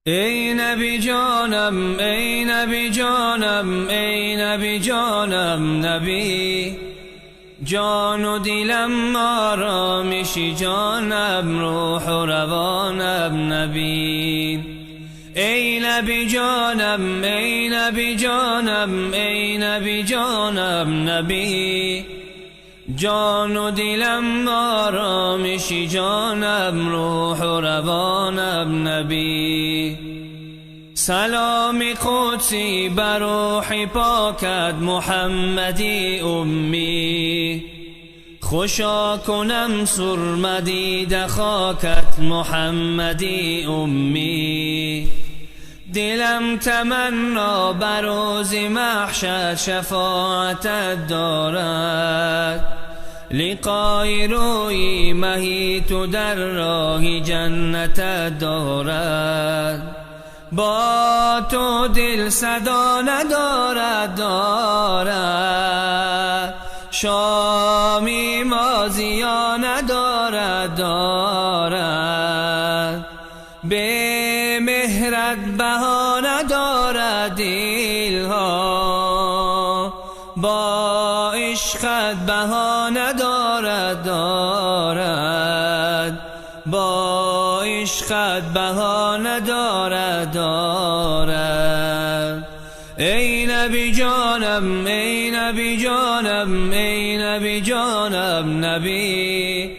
ای نبی جانم، ای نبی جانم، ای نبی جانم، نبی جان و دلم آرامشی جانم، روح و روانم نبی. ای نبی جانم، ای نبی جانم، ای نبی جانم، نبی جان و دلم آرامشی جانم، روح و روانم نبی. سلام قدسی بر روح پاکت محمدی امی، خوشا کنم سرمدید خاکت محمدی امی. دلم تمنا بر روز محشر شفاعتت دارد، لقای روی مهی تو در راه جنتت دارد. با تو دل صدا ندارد، دارد شامی مازیا ندارد، دارد به مهرت بها ندارد دلها، با عشقت بها ندارد، دارد با عشقت بها ندارد، دارد. ای نبی جانم، ای نبی جانم، ای نبی جانم، نبی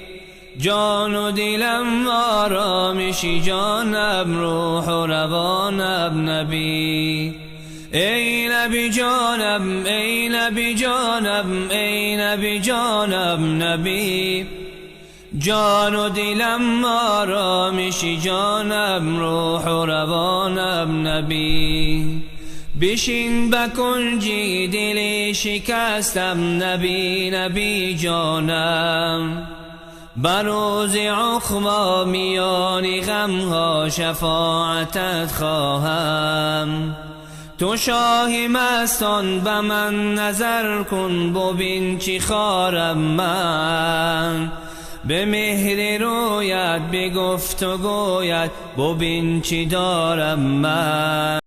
جان و دلم آرامشی جانم، روح و روانم نبی. ای نبی جانم، ای نبی جانم، ای نبی جانم، نبی جان و دلم آرامشی جانم، روح و روانم نبی. بشین بکنجی دلی شکستم نبی، نبی جانم، بر روز عقبی میان غمها شفاعتت خواهم. تو شاه مستان به من نظر کن، ببین چی خارم من، به مهر رویت به گفت و گویت ببین چی دارم من.